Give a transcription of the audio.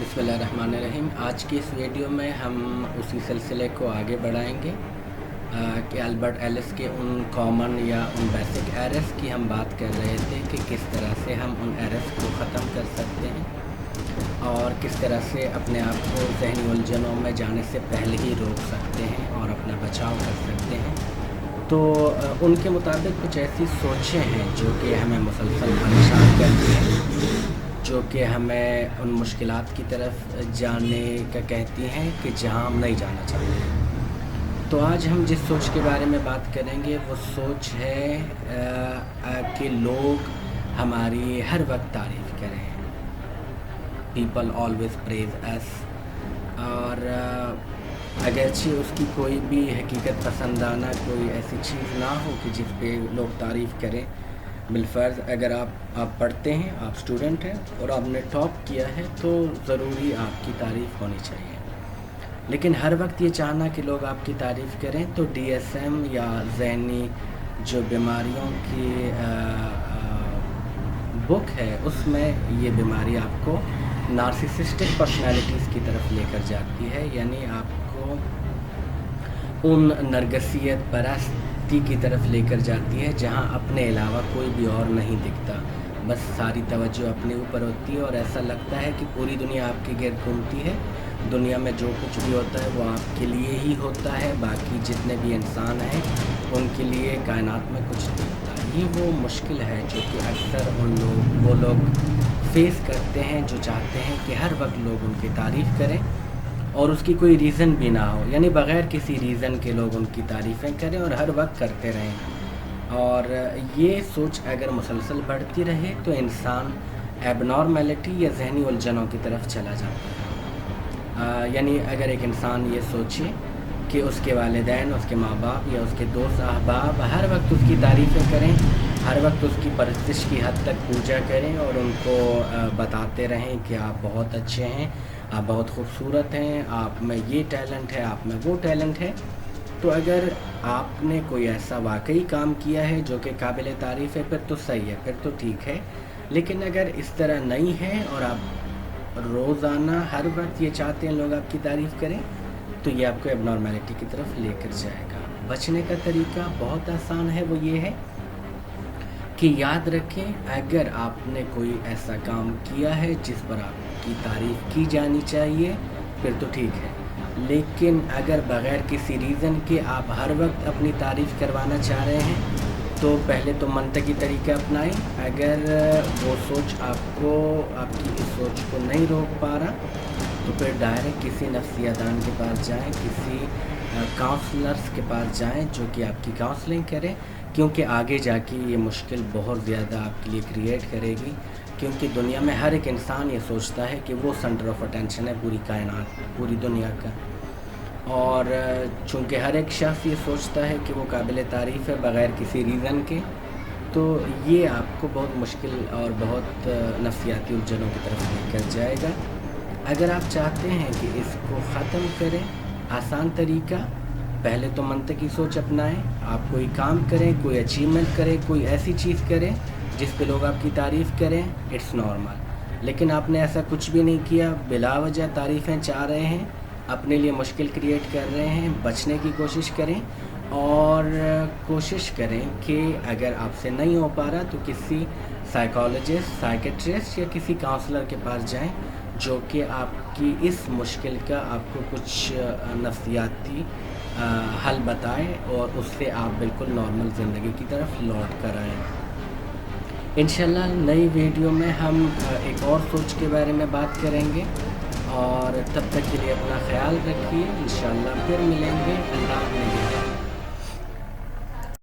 बिस्मिल्लाहिर्रहमानिर्रहीम। आज की इस वीडियो में हम उसी सिलसिले को आगे बढ़ाएंगे कि अल्बर्ट एलिस के उन कॉमन या उन बेसिक एरर्स की हम बात कर रहे थे कि किस तरह से हम उन एरर्स को ख़त्म कर सकते हैं और किस तरह से अपने आप को ज़हनी उलझनों में जाने से पहले ही रोक सकते हैं और अपना बचाव कर सकते हैं। तो उनके मुताबिक कुछ ऐसी सोचें हैं जो कि हमें मुसलसल परेशान करती हैं, जो कि हमें उन मुश्किलात की तरफ जाने का कहती हैं कि जहां हम नहीं जाना चाहते। तो आज हम जिस सोच के बारे में बात करेंगे वो सोच है कि लोग हमारी हर वक्त तारीफ़ करें। पीपल ऑलवेज़ प्रेज अस। और अगरचे उसकी कोई भी हकीकत पसंदाना कोई ऐसी चीज़ ना हो कि जिस पे लोग तारीफ़ करें। बिलफ़र्ज़ अगर आप पढ़ते हैं, आप स्टूडेंट हैं और आपने टॉप किया है तो ज़रूरी आपकी तारीफ़ होनी चाहिए। लेकिन हर वक्त ये चाहना कि लोग आपकी तारीफ़ करें तो DSM या ज़हनी जो बीमारियों की बुक है उसमें ये बीमारी आपको नार्सिसिस्टिक पर्सनैलिटीज़ की तरफ लेकर जाती है, यानी आपको उन नरगसियत परस्ती की तरफ लेकर जाती है जहां अपने अलावा कोई भी और नहीं दिखता। बस सारी तवज्जो अपने ऊपर होती है और ऐसा लगता है कि पूरी दुनिया आपके गिर्द घूमती है। दुनिया में जो कुछ भी होता है वो आपके लिए ही होता है, बाकी जितने भी इंसान हैं उनके लिए कायनात में कुछ नहीं होता। ये वो मुश्किल है जो कि अक्सर वो लोग फेस करते हैं, जो चाहते हैं कि हर वक्त लोग उनकी तारीफ़ करें और उसकी कोई रीज़न भी ना हो, यानी बग़ैर किसी रीज़न के लोग उनकी तारीफ़ें करें और हर वक्त करते रहें। और ये सोच अगर मुसलसल बढ़ती रहे तो इंसान एबनॉर्मेलिटी या ज़हनी उलझनों की तरफ चला जाता है। यानी अगर एक इंसान ये सोचे कि उसके वालिदैन, उसके माँ बाप या उसके दोस्त अहबाब हर वक्त उसकी तारीफ़ें करें, हर वक्त उसकी परस्तिश की हद तक पूजा करें और उनको बताते रहें कि आप बहुत अच्छे हैं, आप बहुत खूबसूरत हैं, आप में ये टैलेंट है, आप में वो टैलेंट है। तो अगर आपने कोई ऐसा वाकई काम किया है जो कि काबिल तारीफ़ है फिर तो सही है, फिर तो ठीक है। लेकिन अगर इस तरह नहीं है और आप रोज़ाना हर वक्त ये चाहते हैं लोग आपकी तारीफ़ करें तो ये आपको एबनॉर्मेलिटी की तरफ लेकर जाएगा। बचने का तरीका बहुत आसान है, वो ये है कि याद रखें अगर आपने कोई ऐसा काम किया है जिस पर आपकी तारीफ़ की जानी चाहिए फिर तो ठीक है। लेकिन अगर बग़ैर किसी रीज़न के आप हर वक्त अपनी तारीफ़ करवाना चाह रहे हैं तो पहले तो मंतकी तरीका अपनाएं। अगर वो सोच आपकी इस सोच को नहीं रोक पा रहा तो फिर डायरेक्ट किसी नफ्सियादान के पास जाएं, किसी काउंसलर्स के पास जाएं जो कि आपकी काउंसलिंग करें, क्योंकि आगे जाके ये मुश्किल बहुत ज़्यादा आपके लिए क्रिएट करेगी। क्योंकि दुनिया में हर एक इंसान ये सोचता है कि वो सेंटर ऑफ अटेंशन है पूरी कायनात, पूरी दुनिया का। और चूँकि हर एक शख्स ये सोचता है कि वो काबिल तारीफ़ है बग़ैर किसी रीज़न के, तो ये आपको बहुत मुश्किल और बहुत नफ्सियाती उलझनों की तरफ लेकर जाएगा। अगर आप चाहते हैं कि इसको ख़त्म करें, आसान तरीका, पहले तो मंतकी सोच अपनाएं। आप कोई काम करें, कोई अचीवमेंट करें, कोई ऐसी चीज़ करें जिस पे लोग आपकी तारीफ़ करें, इट्स नॉर्मल। लेकिन आपने ऐसा कुछ भी नहीं किया, बिला वजह तारीफ़ें चाह रहे हैं, अपने लिए मुश्किल क्रिएट कर रहे हैं। बचने की कोशिश करें और कोशिश करें कि अगर आपसे नहीं हो पा रहा तो किसी साइकोलॉजिस्ट, साइकेट्रिस्ट या किसी काउंसलर के पास जाएं जो कि आपकी इस मुश्किल का आपको कुछ नफ्सियाती हल बताए और उससे आप बिल्कुल नॉर्मल ज़िंदगी की तरफ लौट कर आएँ। इंशाल्लाह नई वीडियो में हम एक और सोच के बारे में बात करेंगे और तब तक के लिए अपना ख्याल रखिए। इंशाल्लाह फिर मिलेंगे। अल्लाह हाफ़िज़।